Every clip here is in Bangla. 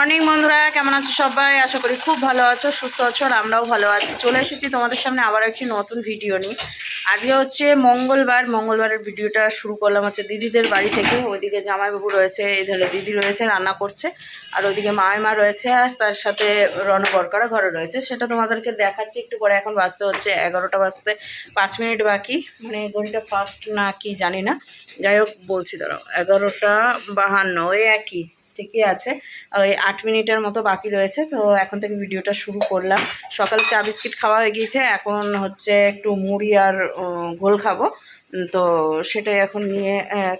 মর্নিং বন্ধুরা, কেমন আছো সবাই? আশা করি খুব ভালো আছো, সুস্থ আছো, আর আমরাও ভালো আছি। চলে এসেছি তোমাদের সামনে আবার একটি নতুন ভিডিও নিয়ে। আজকে হচ্ছে মঙ্গলবারের ভিডিওটা শুরু করলাম হচ্ছে দিদিদের বাড়ি থেকে। ওইদিকে জামাইবাবু রয়েছে, এধারে দিদি রয়েছে রান্না করছে, আর ওইদিকে মা রয়েছে, আর তার সাথে রণবরকারা ঘরে রয়েছে। সেটা তোমাদেরকে দেখাচ্ছি একটু পরে। এখন বাজতে হচ্ছে 11টা বাজতে 5 মিনিট বাকি, মানে ঘড়িটা ফার্স্ট না কি জানি না, যাই হোক বলছি দাঁড়াও, 11:52 ওই একই ঠিকই আছে। ওই 8 মিনিটের মতো বাকি রয়েছে। তো এখন থেকে ভিডিওটা শুরু করলাম। সকালে চা বিস্কিট খাওয়া হয়ে গিয়েছে, এখন হচ্ছে একটু মুড়ি আর ঘোল খাবো, তো সেটাই এখন নিয়ে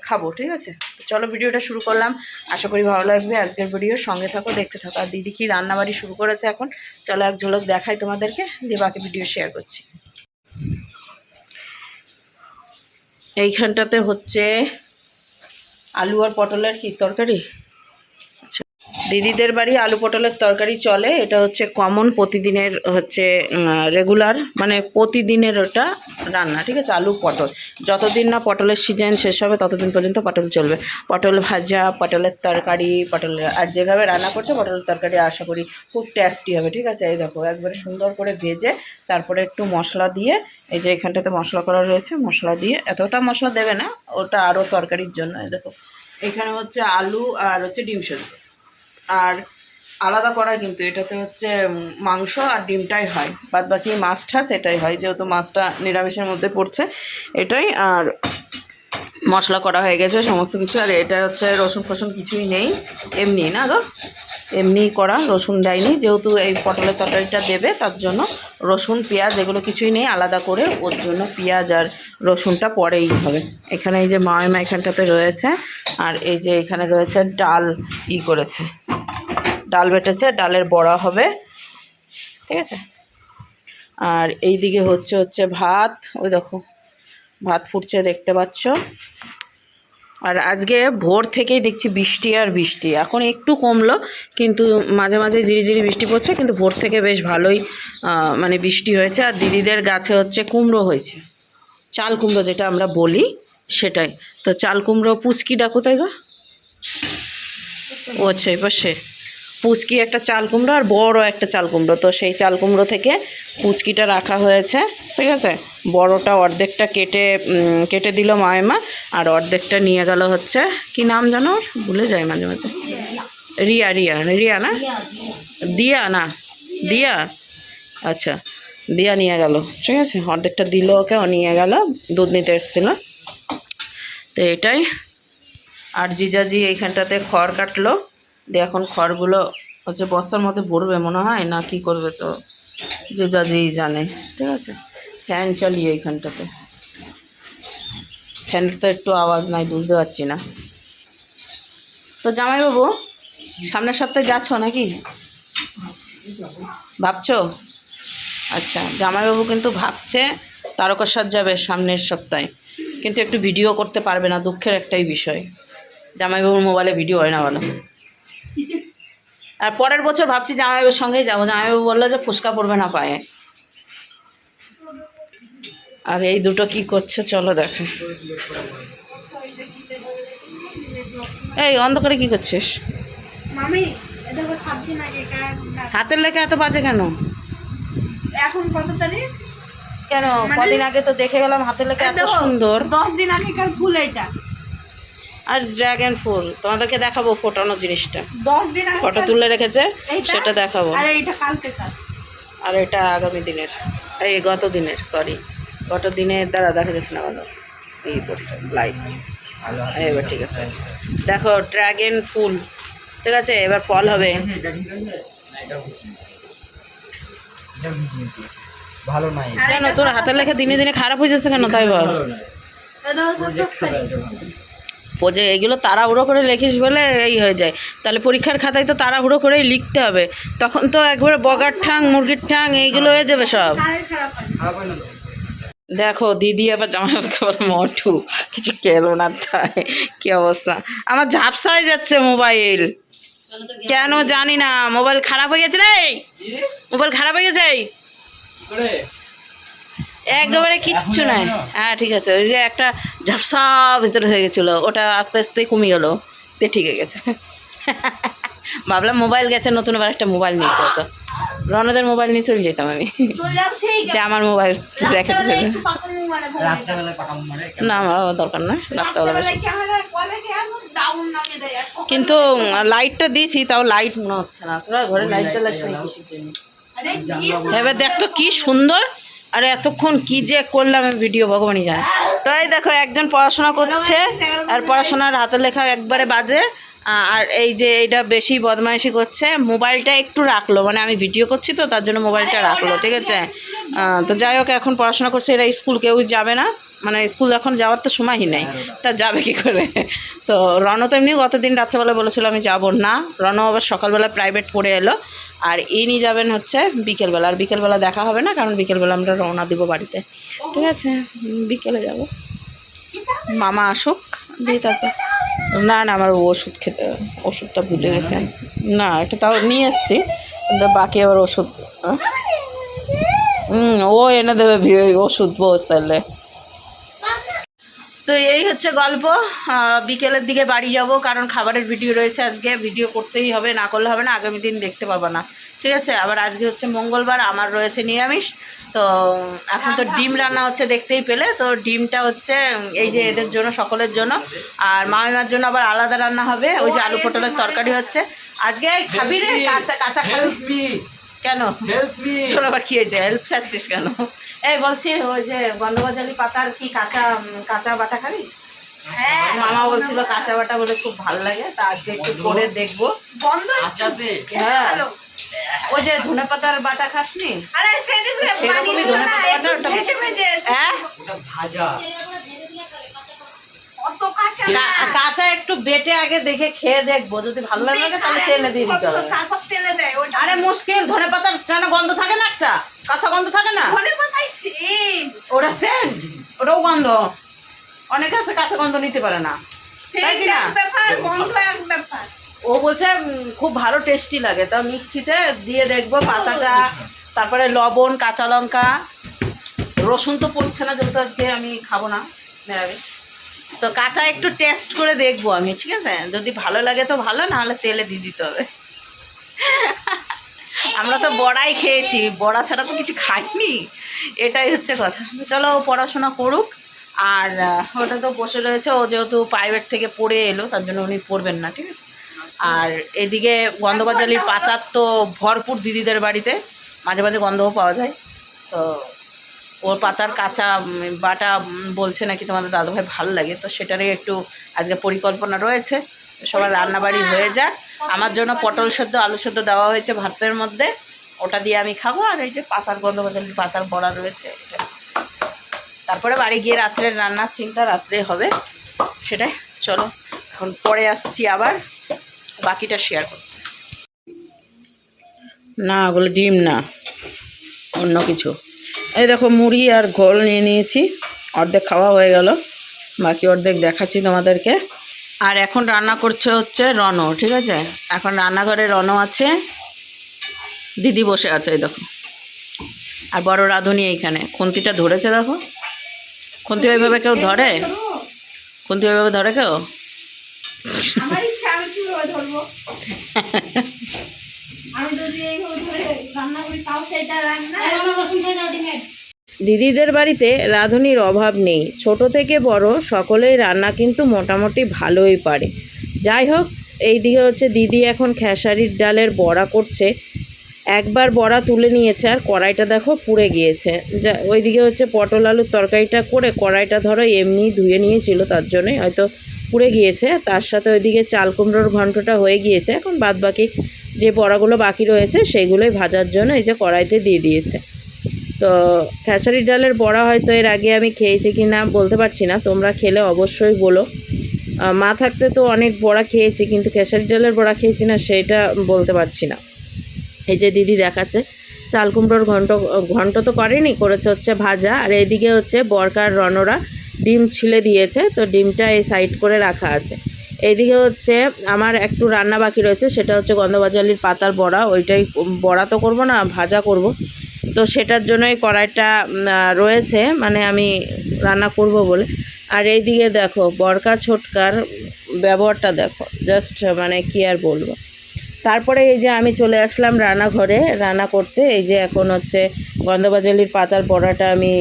খাবো। ঠিক আছে, তো চলো ভিডিওটা শুরু করলাম। আশা করি ভালো লাগবে আজকের ভিডিও, সঙ্গে থাকো, দেখতে থাকো। আর দিদি কি রান্নাবাড়ি শুরু করেছে এখন, চলো এক ঝলক দেখাই তোমাদেরকে, দিয়ে বাকি ভিডিও শেয়ার করছি। এইখানটাতে হচ্ছে আলু আর পটলের কি তরকারি। দিদিদের বাড়ি আলু পটলের তরকারি চলে, এটা হচ্ছে কমন প্রতিদিনের হচ্ছে রেগুলার, মানে প্রতিদিনের ওটা রান্না। ঠিক আছে, আলু পটল যতদিন না পটলের সিজন শেষ হবে ততদিন পর্যন্ত পটল চলবে। পটল ভাজা, পটলের তরকারি, পটলের আর যেভাবে রান্না করছে পটলের তরকারি আশা করি খুব টেস্টি হবে। ঠিক আছে, এই দেখো একবারে সুন্দর করে ভেজে তারপরে একটু মশলা দিয়ে, এই যে এখানটাতে মশলা করা রয়েছে, মশলা দিয়ে, এতটা মশলা দেবে না, ওটা আরও তরকারির জন্য। এই দেখো এখানে হচ্ছে আলু আর হচ্ছে ডিম সেদ্ধ, আর আলাদা করা কিন্তু এটাতে হচ্ছে মাংস আর ডিমটাই হয়, বাদ বাকি মাছ ঠাছ এটাই হয়, যেহেতু মাছটা নিরামিষের মধ্যে পড়ছে এটাই। আর মশলা করা হয়ে গেছে সমস্ত কিছু। আর এটা হচ্ছে রসুন ফসুন কিছুই নেই, এমনি না গো, এমনি করা, রসুন দেয়নি, যেহেতু এই পটলের তরকারিটা দেবে তার জন্য রসুন পেঁয়াজ এগুলো কিছুই নেই আলাদা করে, ওর জন্য পেঁয়াজ আর রসুনটা পরেই হবে। এখানে এই যে মা এখানটাতে রয়েছে, আর এই যে এখানে রয়েছে ডাল করেছে, ডাল বেটেছে, ডালের বড়া হবে। ঠিক আছে, আর এই দিকে হচ্ছে ভাত, ওই দেখো ভাত ফুটছে দেখতে পাচ্ছ। আর আজকে ভোর থেকেই দেখছি বৃষ্টি আর বৃষ্টি, এখন একটু কমলো, কিন্তু মাঝে মাঝে ঝিরিঝিরি বৃষ্টি পড়ছে, কিন্তু ভোর থেকে বেশ ভালোই মানে বৃষ্টি হয়েছে। আর দিদিদের গাছে হচ্ছে কুমড়ো হয়েছে, চাল কুমড়ো যেটা আমরা বলি সেটাই। তো চাল কুমড়ো পুচকিটা কোথায় গো? ও আচ্ছা, এবার সে পুচকি একটা চাল কুমড়ো আর বড় একটা চাল কুমড়ো, তো সেই চাল কুমড়ো থেকে পুচকিটা রাখা হয়েছে। ঠিক আছে, বড়টা অর্ধেকটা কেটে দিল মা, আর অর্ধেকটা নিয়ে গেল হচ্ছে, কি নাম জানো ভুলে যায় মাঝে মাঝে, রিয়া না, দিয়া, আচ্ছা দিয়া নিয়ে গেল। ঠিক আছে, অর্ধেকটা দিল ওকে, ও নিয়ে গেল, দুধ নিতে এসেছিল। তো এটাই। আর জিজাজি এইখানটাতে খড় কাটলো, দিয়ে এখন খড়গুলো হচ্ছে বস্তার মধ্যে ভরবে মনে হয়, না কি করবে তো জিজাজি জানে। ঠিক আছে, ফ্যান চালিয়ে এইখানটাতে, ফ্যানের তো একটু আওয়াজ নাই, বুঝতে পারছি না। তো জামাইবাবু সামনের সপ্তাহে যাচ্ছ নাকি, ভাবছো? আচ্ছা, জামাইবাবু কিন্তু ভাবছে তারকেশ্বর যাবে সামনের সপ্তাহে, কিন্তু একটু ভিডিও করতে পারবে না, দুঃখের একটাই বিষয়। জামাইবাবুর মোবাইলে ভিডিও হয় না বলো। আর পরের বছর ভাবছি জামাইবাবুর সঙ্গেই যাবো, জামাইবাবু বললো যে ফুসকা পড়বে না পায়ে। আর এই দুটো কি করছে চলো দেখো। এই অন্ধকারে কি করছিস? হাতের লেখা এত বাজে কেন? এখন কত তারিখ? কেন কদিন আগে তো দেখে গেলাম হাতের লেখা এত সুন্দর। 10 দিন আগেকার ফুল এটা। আর ড্রাগন ফুল তোমাদেরকে দেখাবো, ফোটানো জিনিসটা 10 দিন আগে ফটো তুলে রেখেছে, সেটা দেখাবো। আর এইটা কালকেকার, আর এটা আগামী দিনের, এই গত দিনের, সরি গত দিনের, দ্বারা দেখা যাচ্ছে না ভালো, এই করছে লাইভ। এবার ঠিক আছে, দেখো ড্রাগন ফুল। ঠিক আছে, এবার ফল হবে। ভালো নাই কেন তোর হাতের লেখা দিনে দিনে খারাপ হয়ে যাচ্ছে কেন তাই বল? যে এগুলো তাড়াহুড়ো করে লিখিস বলে এই হয়ে যায়, তাহলে পরীক্ষার খাতায় তো তাড়াহুড়ো করেই লিখতে হবে, তখন তো একবারে বগার ঠাং মুরগির ঠাং এইগুলো হয়ে যাবে সব। দেখো দিদি আবার জামাইবাবুকে আবার মটু কিছু কেলো না, তাই কি অবস্থা, আমার ঝাপসা হয়ে যাচ্ছে মোবাইল, কেন জানি না, মোবাইল খারাপ হয়ে গেছে রে, মোবাইল খারাপ হয়ে গেছে একেবারে, কিচ্ছু নাই। হ্যাঁ ঠিক আছে, ওই যে একটা ঝাপসা ভিতরে হয়ে গেছিলো, ওটা আস্তে আস্তে কমে গেলো, তে ঠিক হয়ে গেছে। ভাবলাম মোবাইল গেছে, নতুন আবার একটা মোবাইল নিয়ে তো রনদের মোবাইল নিয়ে চলে যেতাম আমি, চলে যাও সেই যে আমার মোবাইল রেখে রাত্রেবেলা চলে। একটু পাকামো মানে বলে। রাত্রেবেলায় পাকাম মারে না আমার দরকার নয় রাত্রেবেলা বেশি, রাত্রেবেলায় ক্যামেরার কোয়ালিটি এখন ডাউন নামিয়ে দেয় আর সকালবেলা কিন্তু লাইটটা দিয়েছি তাও লাইট মনে হচ্ছে না। তোরা ঘরে লাইট জ্বালাস না কিসের জন্য? আরে দিয়েছে। এবার দেখ তো কি সুন্দর, আরে এতক্ষণ কি যে করলাম ভিডিও ভগবানই জানে। তাই দেখো একজন পড়াশোনা করছে আর পড়াশোনার হাতের লেখা একবারে বাজে, আর এই যে এইটা বেশি বদমাইশি করছে, মোবাইলটা একটু রাখলো, মানে আমি ভিডিও করছি তো তার জন্য মোবাইলটা রাখলো, ঠিক আছে। তো যাই হোক এখন পড়াশোনা করছে, এরা স্কুল কেউ যাবে না, মানে স্কুল এখন যাওয়ার তো সময়ই নেই, তা যাবে কি করে। তো রণ তো এমনি গতদিন রাত্রেবেলা বলেছিল আমি যাব না, রণ আবার সকালবেলা প্রাইভেট পড়ে এলো, আর ইনি যাবেন হচ্ছে বিকেলবেলা, আর বিকেলবেলা দেখা হবে না কারণ বিকেলবেলা আমরা রওনা দিব বাড়িতে, ঠিক আছে। বিকেলে যাব, মামা আসুক দিয়ে তারপর। না না আমার ওষুধ খেতে, ওষুধটা ভুলে গেছেন, না এটা তাও নিয়ে এসছি, কিন্তু বাকি আবার ওষুধ ও এনে দেবে ওষুধ বোস তাহলে। তো এই হচ্ছে গল্প, বিকেলের দিকে বাড়ি যাব কারণ খাবারের ভিডিও রয়েছে, আজকে ভিডিও করতেই হবে, না করলে হবে না, আগামী দিন দেখতে পাবো না, ঠিক আছে। আবার আজকে হচ্ছে মঙ্গলবার, আমার রয়েছে নিরামিষ, তো এখন তো ডিম রান্না হচ্ছে দেখতেই পেলে, তো ডিমটা হচ্ছে এই যে এদের জন্য সকলের জন্য, আর মামিমার জন্য আবার আলাদা রান্না হবে, ওই যে আলু পটলের তরকারি হচ্ছে আজকে। খাবি রে কাঁচা কাঁচা খাবি কেন? তোর আবার কি হয়েছে, হেল্প চাচ্ছিস কেন? এই বলছি ওই যে গন্ধবাজালি পাতার কি কাঁচা কাঁচা বাটা খাবি? হ্যাঁ মামা বলছিল কাঁচা বাটা বলে খুব ভালো লাগে, তা আজকে একটু করে দেখবো। বন্ধ হ্যাঁ হ্যালো ওই যে ধনে পাতার বাটা খাসনি? আরে সেদিন সেরকমই বানিয়েছিল ধনে না পাতা একটু বাটা, ভেজে ভেজে হ্যাঁ ওটা ভাজা। অত কাঁচা না কাঁচা একটু বেটে আগে দেখে খেয়ে দেখবো, যদি ভালো লাগে তাহলে তেলে দিয়ে দিতে হবে। তারপর তেলে দেয় ওটা আরে মুশকিল, ধনে পাতার কেন গন্ধ থাকে না, একটা কাঁচা গন্ধ থাকে না? ধনে পাতায় সেম ওটা সেন্ট, ওটাও গন্ধ, অনেকে আছে কাঁচা গন্ধ নিতে পারে না, তাই সেম কি না? এক ব্যাপার গন্ধ এক ব্যাপার ও বলছে খুব ভালো টেস্টি লাগে, তা মিক্সিতে দিয়ে দেখবো পাতাটা, তারপরে লবণ, কাঁচা লঙ্কা, রসুন তো পড়ছে না যেহেতু আজকে আমি খাবো না নিরামিষ, তো কাঁচা একটু টেস্ট করে দেখবো আমি, ঠিক আছে। যদি ভালো লাগে তো ভালো, না হলে তেলে দিয়ে দিতে হবে। আমরা তো বড়াই খেয়েছি, বড়া ছাড়া তো কিছু খাইনি, এটাই হচ্ছে কথা। চলো ও পড়াশোনা করুক, আর ওটা তো বসে রয়েছে, ও যেহেতু প্রাইভেট থেকে পড়ে এলো তার জন্য উনি পড়বেন না, ঠিক আছে। আর এদিকে গন্ধবাজালির পাতার তো ভরপুর দিদিদের বাড়িতে, মাঝে মাঝে গন্ধও পাওয়া যায়, তো ওর পাতার কাঁচা বাটা বলছে নাকি তোমাদের দাদাভাই ভালো লাগে, তো সেটারই একটু আজকে পরিকল্পনা রয়েছে। সবার রান্নাবাড়ি হয়ে যাক, আমার জন্য পটল সেদ্ধ আলু সেদ্ধ দেওয়া হয়েছে ভাতের মধ্যে, ওটা দিয়ে আমি খাবো, আর এই যে পাতার গন্ধবাজালির পাতার বড়া রয়েছে এটা, তারপরে বাড়ি গিয়ে রাত্রের রান্নার চিন্তা রাত্রে হবে সেটাই। চলো এখন পরে আসছি আবার বাকিটা শেয়ার করতে। না ওগুলো ডিম না, অন্য কিছু। এই দেখো মুড়ি আর ঘোল নিয়ে নিয়েছি, অর্ধেক খাওয়া হয়ে গেল, বাকি অর্ধেক দেখাচ্ছি তোমাদেরকে। আর এখন রান্না করছে হচ্ছে রণ, ঠিক আছে। এখন রান্নাঘরে রণ আছে, দিদি বসে আছে এই দেখো, আর বড় রাঁধুনি এইখানে খুন্তিটা ধরেছে দেখো। খুন্তি ওইভাবে কেউ ধরে? খুন্তি ওইভাবে ধরে কেউ? আমার ইচ্ছা আমি কিভাবে ধরবো আমি যদি এইভাবে ধরে রান্না করি তাও সেটা রান্না দিদিদের বাড়িতে রাঁধুনির অভাব নেই, ছোট থেকে বড় সকলেই রান্না কিন্তু মোটামুটি ভালোই পারে। যাই হোক, এই দিকে হচ্ছে দিদি এখন খেসারির ডালের বড়া করছে, একবার বড়া তুলে নিয়েছে আর কড়াইটা দেখো পুড়ে গিয়েছে। যা ওইদিকে হচ্ছে পটল আলুর তরকারিটা করে কড়াইটা ধরো এমনি ধুয়ে নিয়েছিল, তার জন্যই হয়তো পুড়ে গিয়েছে। তার সাথে ওইদিকে চাল কুমড়োর ঘন্টটা হয়ে গিয়েছে, এখন বাদ বাকি যে বড়াগুলো বাকি রয়েছে সেইগুলোই ভাজার জন্য এই যে কড়াইতে দিয়ে দিয়েছে। তো খেসারির ডালের বড়া হয়তো এর আগে আমি খেয়েছি কি না বলতে পারছি না, তোমরা খেলে অবশ্যই বলো। মা থাকতে তো অনেক বড়া খেয়েছি, কিন্তু খেসারির ডালের বড়া খেয়েছি না সেটা বলতে পারছি না। এই যে দিদি দেখাচ্ছে চাল কুমড়োর ঘন্ট তো করেনি, করেছে হচ্ছে ভাজা। আর এইদিকে হচ্ছে বরকার রণরা ডিম ছিলে দিয়েছে, তো ডিমটা এই সাইড করে রাখা আছে। এইদিকে হচ্ছে আমার একটু রান্না বাকি রয়েছে, সেটা হচ্ছে গন্ধবাজালির পাতার বড়া, ওইটাই বড়া তো করব না, ভাজা করব, তো সেটার জন্যই কড়াইটা রয়েছে, মানে আমি রান্না করব বলে। আর এইদিকে দেখো বরকা ছোটকার ব্যবহারটা দেখো, জাস্ট মানে কি আর বলবো। তারপরে এই যে আমি চলে আসলাম রান্নাঘরে রান্না করতে। এই যে এখন হচ্ছে গন্ধবাজালির পাতার বড়াটা আমি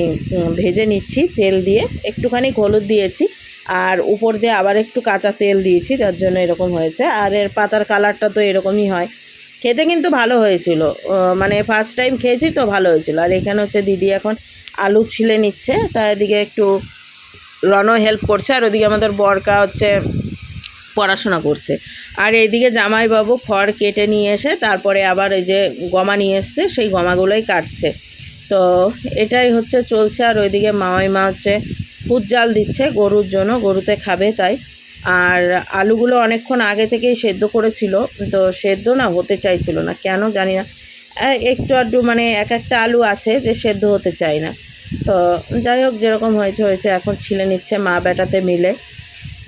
ভেজে নিচ্ছি তেল দিয়ে, একটুখানি হলুদ দিয়েছি আর উপর দিয়ে আবার একটু কাঁচা তেল দিয়েছি, তার জন্য এরকম হয়েছে। আর এর পাতার কালারটা তো এরকমই হয়। খেতে কিন্তু ভালো হয়েছিল, মানে ফার্স্ট টাইম খেয়েছি তো ভালো হয়েছিল। আর এখানে হচ্ছে দিদি এখন আলু ছিলে নিচ্ছে, তার এদিকে একটু রনও হেল্প করছে, আর ওদিকে আমাদের বরকা হচ্ছে পড়াশোনা করছে। আর এইদিকে জামাইবাবু খড় কেটে নিয়ে এসে তারপরে আবার এই যে গমা নিয়ে এসছে, সেই গমাগুলোই কাটছে। তো এটাই হচ্ছে চলছে। আর ওইদিকে মামাইমা হচ্ছে খুদ জাল দিচ্ছে গরুর জন্য, গরুতে খাবে তাই। আর আলুগুলো অনেকক্ষণ আগে থেকেই সেদ্ধ করেছিল, তো সেদ্ধ না হতে চাইছিল না, কেন জানি না। একটু আধটু মানে এক একটা আলু আছে যে সেদ্ধ হতে চায় না। তো যাই হোক, যেরকম হয়েছে হয়েছে, এখন ছিলে নিচ্ছে মা বেটাতে মিলে।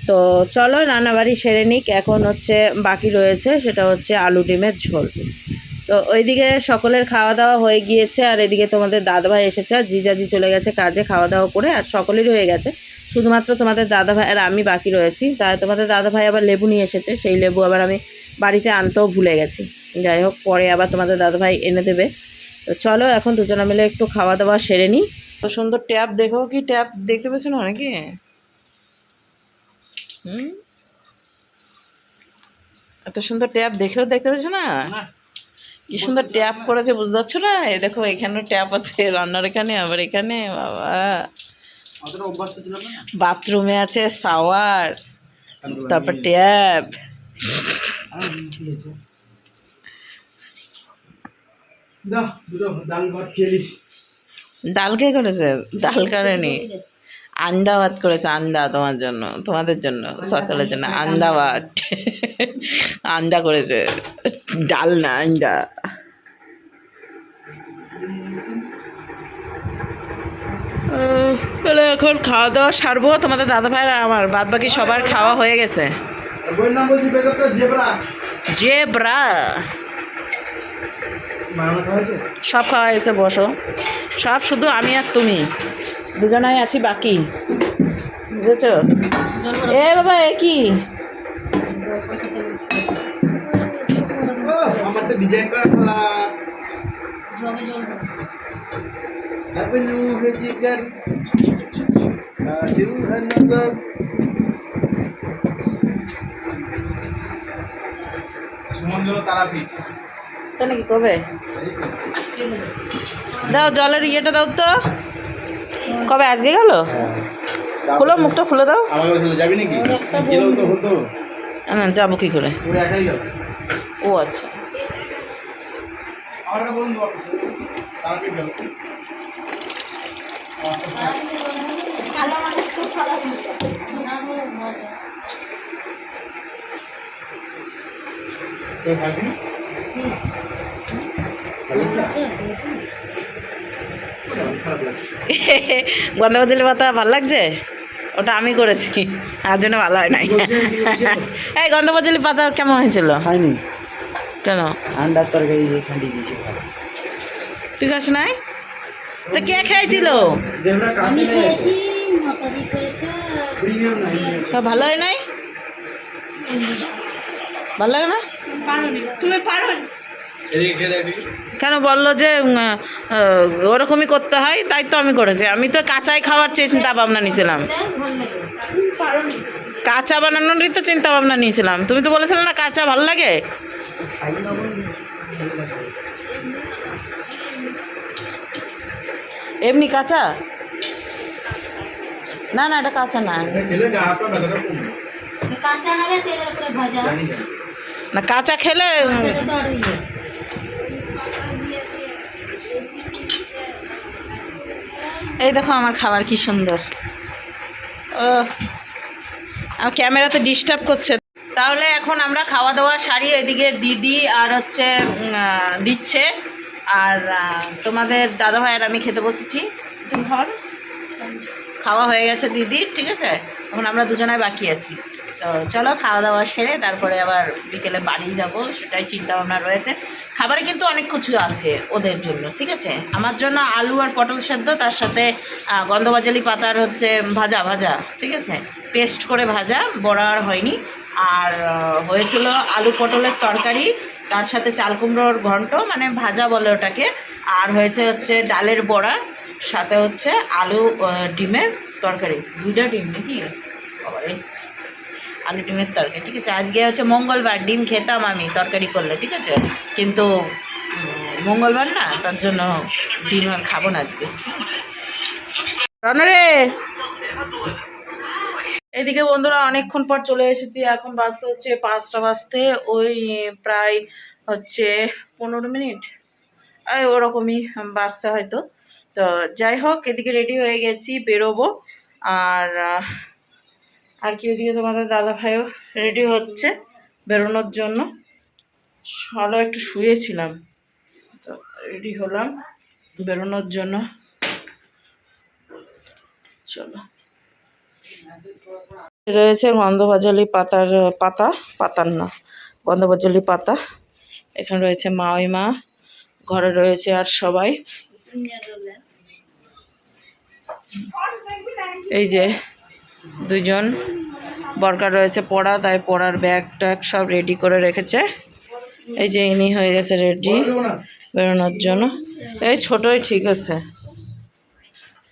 তো চলো রান্নাবাড়ি সেরে নিক। এখন হচ্ছে বাকি রয়েছে, সেটা হচ্ছে আলু ডিমের ঝোল। তো ওইদিকে সকলের খাওয়া দাওয়া হয়ে গিয়েছে, আর এদিকে তোমাদের দাদাভাই এসেছে, আর জিজাজি চলে গেছে কাজে খাওয়া দাওয়া করে, আর সকলেরই হয়ে গেছে, শুধুমাত্র তোমাদের দাদাভাই আর আমি বাকি রয়েছি। তাই তোমাদের দাদাভাই আবার লেবু নিয়ে এসেছে, সেই লেবু আবার আমি বাড়িতে আনতেও ভুলে গেছি। যাই হোক, পরে আবার তোমাদের দাদাভাই এনে দেবে। তো চলো এখন দুজনে মিলে একটু খাওয়া দাওয়া সেরে নিই। তো সুন্দর ট্যাপ দেখো, কি ট্যাপ দেখতে পেয়েছো না অনেকে? এত সুন্দর ট্যাপ দেখেও দেখতে পেয়েছো না? কি সুন্দর ট্যাপ করেছে, বুঝতে পারছো না? এই দেখো এখানেও ট্যাপ আছে, রান্নার এখানে আবার এখানে, বাবা বাথরুমে আছে শাওয়ার, তারপর ট্যাপ। ডাল কে করেছে? ডাল করেনি, আন্দা ভাত করেছে। আন্দা তোমার জন্য, তোমাদের জন্য, সকালের জন্য আন্দা ভাত। আন্দা করেছে, ডাল না আন্দা। তাহলে এখন খাওয়া দাওয়া সারবো। তোমাদের দাদা ভাইয়ের আমার বাদ বাকি সবার খাওয়া হয়ে গেছে। জেব্রা সব খাওয়া হয়েছে, বসো সব, শুধু আমি আর তুমি দুজনাই আছি বাকি, বুঝেছো? এ বাবা, এ কি তাই নাকি? কবে দাও জলের ইয়েটা দাও তো, কবে আজকে গেল? খুলো মুখটা, খুলে দাও। না যাবো কি করে? ও আচ্ছা, ভালো মানুষ খুব ভালো। গন্ধবাজালি পাতা ভালো লাগছে? ওটা আমি করেছি, আর জন্য ভালো হয় নাই। এই গন্ধবাজালি পাতা কেমন হয়েছিল? হয়নি কেন? আন্ডার তরকারি ঠিক আছে নাই তো কে খেয়েছিল? আমি খেয়েছি, মাতাজি খেয়েছে। ভালো হয় নাই? ভালো লাগে না? তুমি পারো। কেন বললো যে ওরকমই করতে হয়, তাই তো আমি করেছি। আমি তো কাঁচাই খাওয়ার চিন্তা ভাবনা নিয়েছিলাম, কাঁচা বানানোরই তো চিন্তা ভাবনা নিয়েছিলাম। তুমি তো বলেছিলে না কাঁচা ভালো লাগে। এমনি কাঁচা না, না এটা কাঁচা না, কাঁচা হলে তেলের উপরে ভাজা, না কাঁচা খেলে। এই দেখো আমার খাবার কি সুন্দর। ও আমার ক্যামেরাতে ডিস্টার্ব করছে। তাহলে এখন আমরা খাওয়া দাওয়া সারি, এদিকে দিদি আর হচ্ছে দিচ্ছে, আর তোমাদের দাদাভাই আর আমি খেতে বসেছি। তুমি খাওয়া খাওয়া হয়ে গেছে দিদির, ঠিক আছে? এখন আমরা দুজনাই বাকি আছি। তো চলো খাওয়া দাওয়া সেরে তারপরে আবার বিকেলে বাড়ি যাব, সেটাই চিন্তা ভাবনা রয়েছে। খাবারে কিন্তু অনেক কিছু আছে ওদের জন্য, ঠিক আছে? আমার জন্য আলু আর পটল সেদ্ধ, তার সাথে গন্ধবাজালি পাতার হচ্ছে ভাজা ভাজা, ঠিক আছে? পেস্ট করে ভাজা, বড়া আর হয়নি। আর হয়েছিল আলু পটলের তরকারি, তার সাথে চাল কুমড়োর ঘন্ট মানে ভাজা বলে ওটাকে, আর হচ্ছে ডালের বড়া, সাথে হচ্ছে আলু ডিমের তরকারি, 2টা ডিম নাকি বাবারে, আলু ডিমের তরকারি, ঠিক আছে। আজকে হচ্ছে মঙ্গলবার, ডিম খেতাম আমি তরকারি করলে, ঠিক আছে, কিন্তু মঙ্গলবার না, তার জন্য ডিম আর খাবো না আজকে। রান্নারে এদিকে বন্ধুরা অনেকক্ষণ পর চলে এসেছি, এখন বাজতে হচ্ছে 5টা বাজতে, ওই প্রায় হচ্ছে 15 মিনিট ওরকমই বাজছে হয়তো। তো যাই হোক, এদিকে রেডি হয়ে গেছি, বেরোবো। আর কি ওইদিকে তোমাদের দাদা ভাইও রেডি হচ্ছে বেরোনোর জন্য। ভালো একটু শুয়েছিলাম, তো রেডি হলাম বেরোনোর জন্য। চলো, রয়েছে গন্ধবাজালি পাতার না, গন্ধবাজালি পাতা। এখানে রয়েছে মা, ওই মা ঘরে রয়েছে, আর সবাই এই যে 2জন বরকার রয়েছে পড়া, তাই পড়ার ব্যাগ ট্যাগ সব রেডি করে রেখেছে। এই যে ইনি হয়ে গেছে রেডি বেরোনোর জন্য। এই ছোটই ঠিক আছে,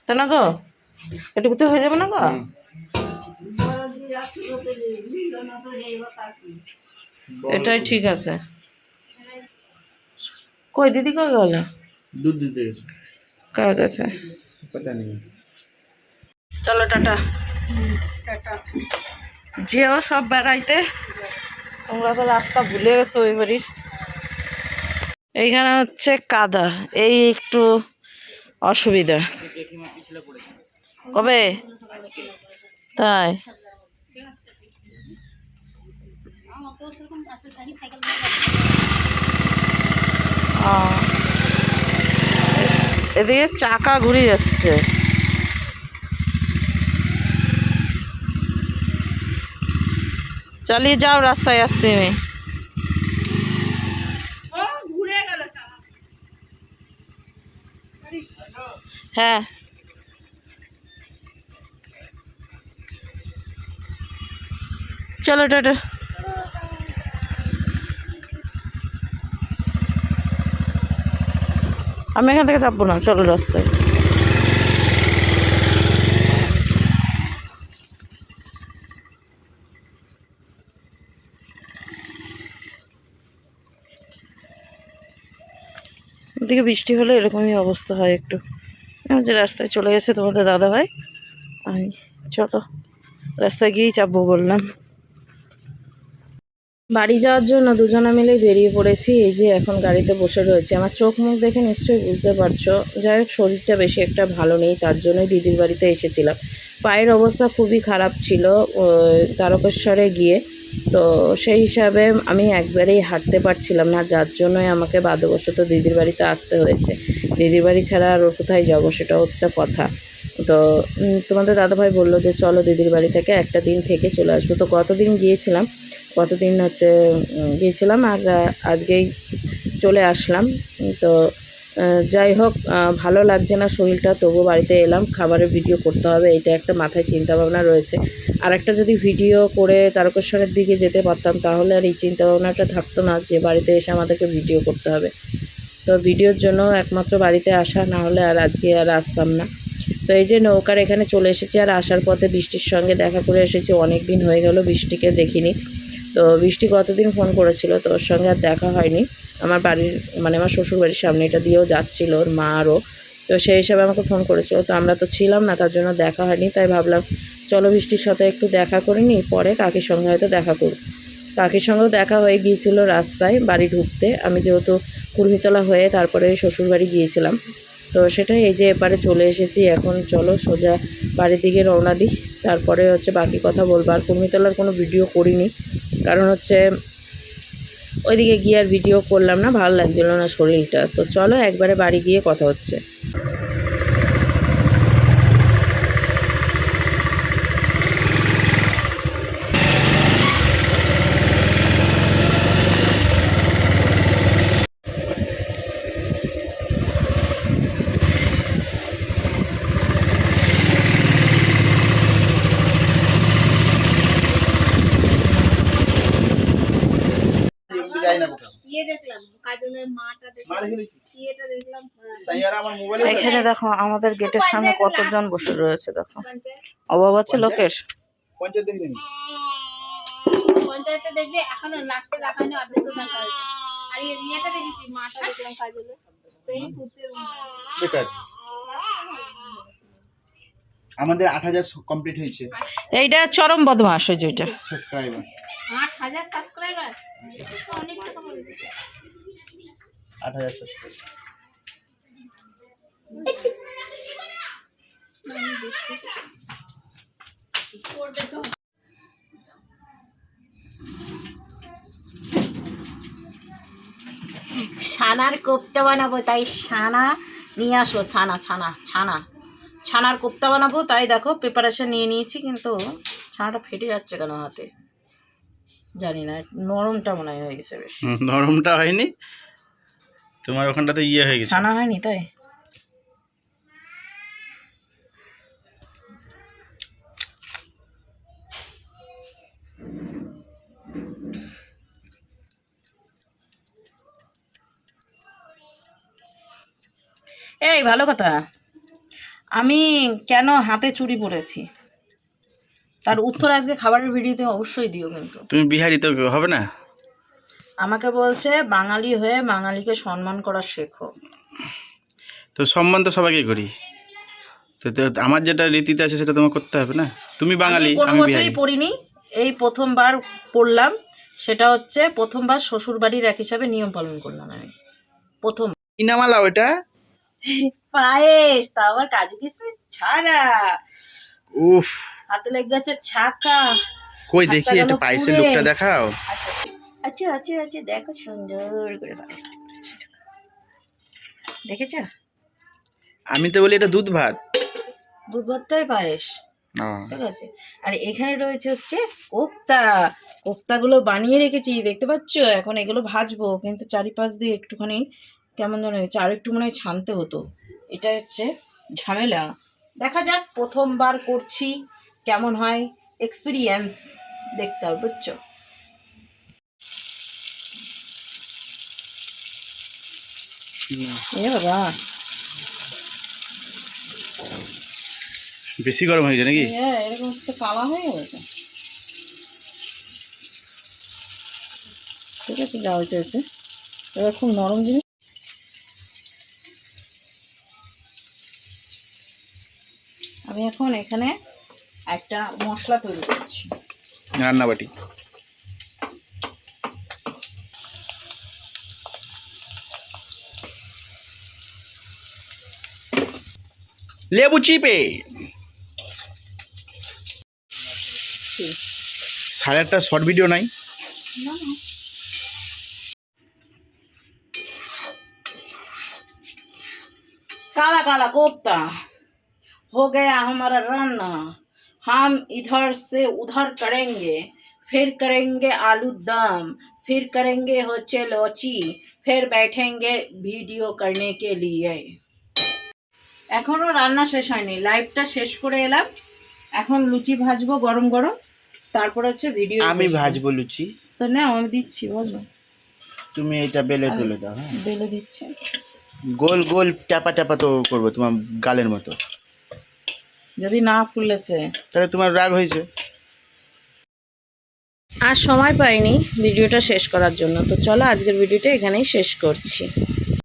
তা না গো, এটুকু তো হয়ে যাবে না গো। এটাই ঠিক আছে। কই দিদি কই গেল? दूध दे देगा কার কাছে? पता नहीं। চলো টাটা। যেও সব বেড়াইতে, তোমরা তো রাস্তা ভুলে গেছো ওই বাড়ির। এইখানে হচ্ছে কাদা, এই একটু অসুবিধা। কবে? তাই এদিকে চাকা ঘুরে যাচ্ছে। চালিয়ে যাও, রাস্তায় আসছি আমি। হ্যাঁ চলো টাটা। আমি এখান থেকে চাপবো না, চলো রাস্তায়। ওদিকে বৃষ্টি হলে এরকমই অবস্থা হয় একটু। যে রাস্তায় চলে গেছে তোমাদের দাদা ভাই, আমি চলো রাস্তায় গিয়েই চাপবো বললাম। বাড়ি যাওয়ার জন্য 2জনা মিলেই বেরিয়ে পড়েছি। এই যে এখন গাড়িতে বসে রয়েছে, আমার চোখ মুখ দেখে নিশ্চয়ই বুঝতে পারছো। যাই হোক, শরীরটা বেশি একটা ভালো নেই, তার জন্যই দিদির বাড়িতে এসেছিলাম। পায়ের অবস্থা খুবই খারাপ ছিল তারকেশ্বরে গিয়ে, তো সেই হিসাবে আমি একবারেই হাঁটতে পারছিলাম না, যার জন্যই আমাকে বাধ্যবশত দিদির বাড়িতে আসতে হয়েছে। দিদির বাড়ি ছাড়া আর কোথায় যাবো, সেটাও একটা কথা। তো তোমাদের দাদাভাই বললো যে চলো দিদির বাড়ি থেকে একটা দিন থেকে চলে আসবো। তো গতদিন গিয়েছিলাম, আর আজকেই চলে আসলাম। তো যাই হোক, ভালো লাগছে না শরীরটা, তবু বাড়িতে এলাম। খাবারের ভিডিও করতে হবে, এটা একটা মাথায় চিন্তাভাবনা রয়েছে। আর একটা যদি ভিডিও করে তারকেশ্বরের দিকে যেতে পারতাম, তাহলে আর এই চিন্তাভাবনাটা থাকতো না যে বাড়িতে এসে আমাদেরকে ভিডিও করতে হবে। তো ভিডিওর জন্য একমাত্র বাড়িতে আসা, না হলে আর আজকে আর আসতাম না। তো এই যে নৌকার এখানে চলে এসেছি, আর আসার পথে বৃষ্টির সঙ্গে দেখা করে এসেছি। অনেক দিন হয়ে গেল বৃষ্টিকে দেখিনি। তো বৃষ্টি গতদিন ফোন করেছিল, তো ওর সঙ্গে আর দেখা হয়নি। আমার বাড়ির মানে আমার শ্বশুর বাড়ির সামনে এটা দিয়েও যাচ্ছিল ওর মা আরও, তো সেই হিসাবে আমাকে ফোন করেছিল। তো আমরা তো ছিলাম না, তার জন্য দেখা হয়নি। তাই ভাবলাম চলো বৃষ্টির সাথে একটু দেখা করে নিই, পরে কাকির সঙ্গে হয়তো দেখা করব। কাকির সঙ্গেও দেখা হয়ে গিয়েছিল রাস্তায় বাড়ি ঢুকতে। আমি যেহেতু কুর্মিতলা হয়ে তারপরে শ্বশুর বাড়ি গিয়েছিলাম, তো সেটাই এই যে এপারে চলে এসেছি। এখন চলো সোজা বাড়ির দিকে রওনা দিই, তারপরে হচ্ছে বাকি কথা বলবো। আর কুর্মিতলার কোনো ভিডিও করিনি, কারণ হচ্ছে ওইদিকে গিয়ে আর ভিডিও করলাম না, ভালো লাগছিল না শরীরটা। তো চলো একবারে বাড়ি গিয়ে কথা হচ্ছে। जाए ना कोথাও। ये কাজলের মাটা মার দেখলাম, খেলেছি ইয়েটা দেখলাম, সাইয়ারা আমার মোবাইলে এখানে দেখো আমাদের গেটের সামনে কতজন বসে রয়েছে দেখো, পঞ্চায়েত অভাব আছে লোকের। পঞ্চায়েত দেখবেন পঞ্চায়েতে দেখবি এখনো লাস্টে দেখানো অর্ধেক দেখা হয়েছে। আর ইয়েটা দেখেছি মাটা দেখলাম কাজলের, সেই ভূতের বেকার। আমাদের 8000 কমপ্লিট হয়েছে এইটা চরম বদমাস ওই যেটা। সাবস্ক্রাইবার। 8000 সাবস্ক্রাইবার, অনেক টাকা বলছে। 8000 সাবস্ক্রাইবার। ছানার কোপ্তা বানাবো, তাই ছানা নিয়ে আসলো। ছানার কোপ্তা বানাবো, তাই দেখো প্রিপারেশন নিয়ে নিয়েছি, কিন্তু ছানাটা ফেটে যাচ্ছে কেন হাতে জানি না, নরমটা মনে হয় হয়ে গেছে বেশ। নরমটা হয়নি তোমার, ওখানটাতে ইয়ে হয়ে গেছে। ছানা হয়নি তাই। এই ভালো কথা, আমি কেন হাতে চুড়ি পরেছি তার উত্তর আজকে খাবারের ভিডিওতে অবশ্যই দিও। কিন্তু তুমি বিহারি তো হবে না। আমাকে বলছে বাঙালি হয়ে বাঙালিকে সম্মান করা শেখো। তো সম্মান তো সবাইকে করি, তো আমার যেটা রীতিতে আছে সেটা তোমার করতে হবে না। তুমি বাঙালি, আমি কোনো আমি বছরই বিহারি। পড়িনি, এই প্রথমবার পড়লাম। সেটা হচ্ছে প্রথমবার শ্বশুর বাড়ির এক হিসাবে নিয়ম পালন করলাম আমি প্রথম। কি নামালা ওইটা? পায়েস, তা আবার কাজু কিশমিশ ছাড়া। উফ, হাতে লেগে গেছে ছাকা। কই হাতটা দেখি গেল এটা পায়েসের পুড়ে। লুকটা দেখাও। আচ্ছা আচ্ছা আচ্ছা, দেখো সুন্দর করে পায়েসটা করেছি। দেখেছ? আমি তো বলি এটা দুধ ভাত। দুধ ভাতটাই পায়েস, ও, ঠিক আছে। আর এখানে রয়েছে হচ্ছে কোপ্তা। কোপ্তাগুলো বানিয়ে রেখেছি দেখতে পাচ্ছ। এখন এগুলো ভাজবো, কিন্তু চারিপাশ দিয়ে একটুখানি কেমন যেন হয়েছে, আর একটু মনে হয় ছানতে হতো। এটা হচ্ছে ঝামেলা। দেখা যাক, প্রথমবার করছি কেমন হয়, এক্সপিরিয়েন্স দেখতে হবে, বুঝছো? এ বাবা, বেশি গরম হয়েছে নাকি? হ্যাঁ এরকম তো কালা হয়ে গেছে। ঠিক আছে, যা হয়েছে হয়েছে। এবার খুব নরম জিনিস। আমি এখন এখানে একটা মশলা তৈরি করছি। রান্নাবাটি। লেবু চিপে 8:30 শর্ট ভিডিও নাই। काला काला कोफ्ता हो गया हमारा रन्ना। हम इधर से उधर करेंगे, फिर करेंगे आलू दम, फिर करेंगे होचे लौची, फिर बैठेंगे वीडियो करने के लिए। এখনো রান্না শেষ হয়নি, লাইভটা শেষ করে এলাম। এখন লুচি ভাজবো গরম গরম, তারপর হচ্ছে ভিডিও। আমি ভাজবো লুচি, তো না আমি দিচ্ছি, বলো। তুমি এটা বেলে তুলে দাও। হ্যাঁ, বেলে দিচ্ছি। গোল গোল চাপা চাপা তো করবো তোমার গালের মতো। যদি না ফুলেছে তাহলে তোমার রাগ হয়েছে। আর সময় পাইনি ভিডিওটা শেষ করার জন্য, তো চলো আজকের ভিডিওটা এখানেই শেষ করছি।